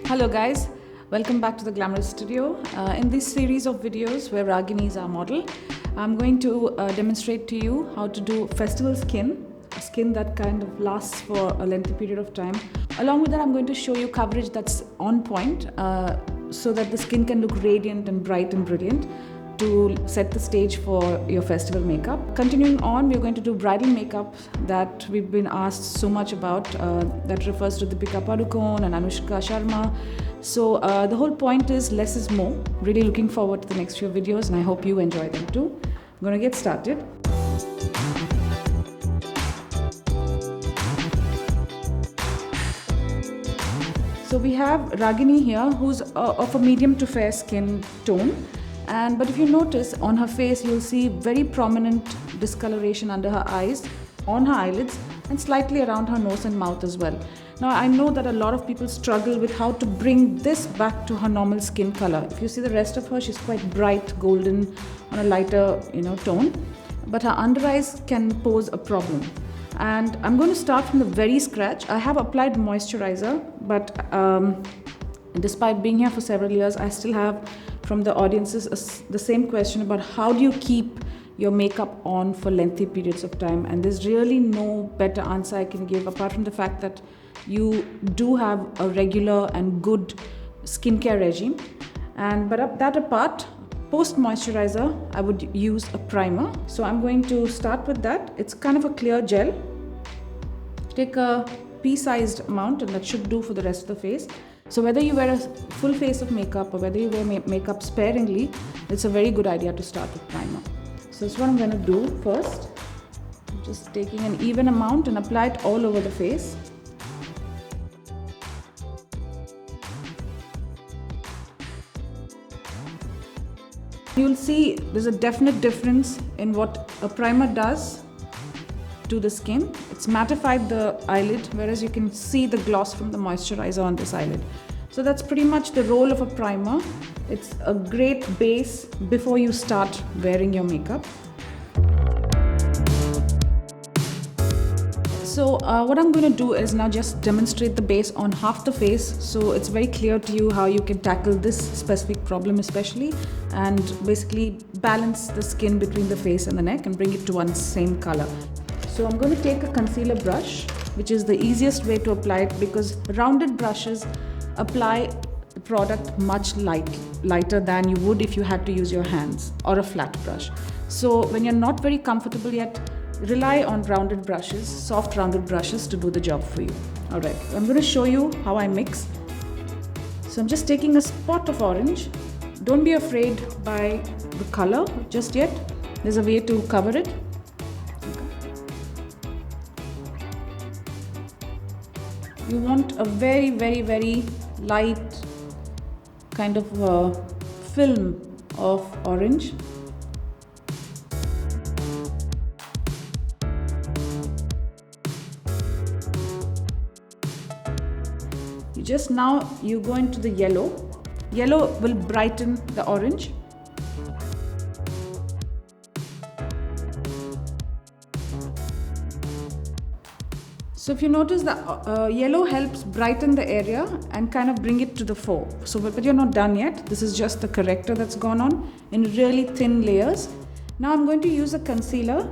Hello guys, welcome back to the Glamrs studio. In this series of videos where Ragini is our model, I'm going to demonstrate to you how to do festival skin, a skin that kind of lasts for a lengthy period of time. Along with that, I'm going to show you coverage that's on point so that the skin can look radiant and bright and brilliant to set the stage for your festival makeup. Continuing on, we're going to do bridal makeup that we've been asked so much about. That refers to Deepika Padukone and Anushka Sharma. So the whole point is less is more. Really looking forward to the next few videos and I hope you enjoy them too. I'm going to get started. So we have Ragini here, who's of a medium to fair skin tone. But if you notice on her face, you'll see very prominent discoloration under her eyes, on her eyelids, and slightly around her nose and mouth as well. Now, I know that a lot of people struggle with how to bring this back to her normal skin color. If you see the rest of her, she's quite bright, golden, on a lighter, tone. But her under eyes can pose a problem. And I'm going to start from the very scratch. I have applied moisturizer, but despite being here for several years, I still have from the audiences the same question about how do you keep your makeup on for lengthy periods of time, and there's really no better answer I can give apart from the fact that you do have a regular and good skincare regime. But that apart, post moisturizer I would use a primer. So I'm going to start with that. It's kind of a clear gel. Take a pea-sized amount and that should do for the rest of the face. So whether you wear a full face of makeup or whether you wear makeup sparingly, it's a very good idea to start with primer. So that's what I'm going to do first. I'm just taking an even amount and apply it all over the face. You'll see there's a definite difference in what a primer does to the skin. It's mattified the eyelid, whereas you can see the gloss from the moisturizer on this eyelid. So that's pretty much the role of a primer. It's a great base before you start wearing your makeup. So what I'm going to do is now just demonstrate the base on half the face, so it's very clear to you how you can tackle this specific problem especially, and basically balance the skin between the face and the neck and bring it to one same color. So I'm going to take a concealer brush, which is the easiest way to apply it because rounded brushes apply the product much lighter than you would if you had to use your hands or a flat brush. So when you're not very comfortable yet, rely on rounded brushes, soft rounded brushes to do the job for you. Alright, I'm going to show you how I mix. So I'm just taking a spot of orange. Don't be afraid by the color just yet. There's a way to cover it. You want a very, very, very light kind of film of orange. You go into the yellow. Yellow will brighten the orange. So if you notice the yellow helps brighten the area and kind of bring it to the fore. So but you're not done yet. This is just the corrector that's gone on in really thin layers. Now I'm going to use a concealer.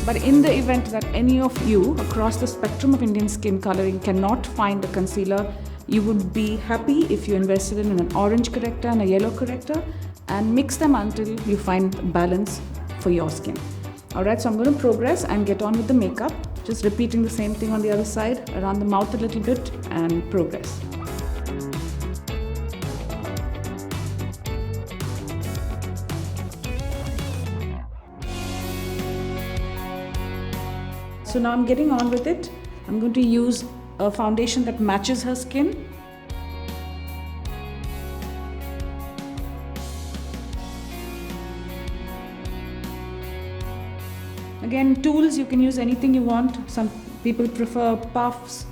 But in the event that any of you across the spectrum of Indian skin coloring cannot find a concealer, you would be happy if you invested in an orange corrector and a yellow corrector and mix them until you find balance for your skin. Alright, so I'm going to progress and get on with the makeup. Just repeating the same thing on the other side, around the mouth a little bit and progress. So now I'm getting on with it. I'm going to use a foundation that matches her skin. Again, tools, you can use anything you want. Some people prefer puffs,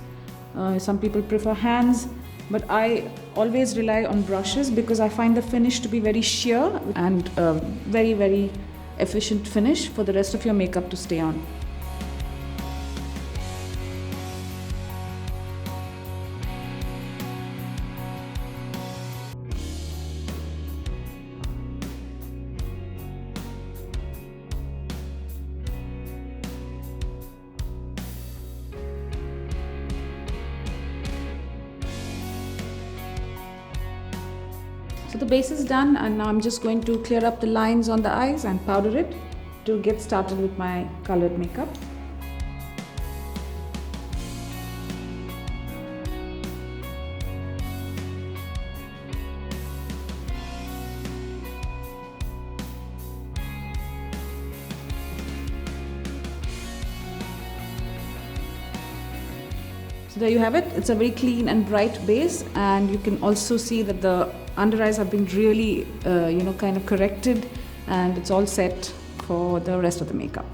some people prefer hands, but I always rely on brushes because I find the finish to be very sheer and very, very efficient finish for the rest of your makeup to stay on. So the base is done, and now I'm just going to clear up the lines on the eyes and powder it to get started with my colored makeup. So there you have it. It's a very clean and bright base, and you can also see that the under eyes have been really kind of corrected, and it's all set for the rest of the makeup.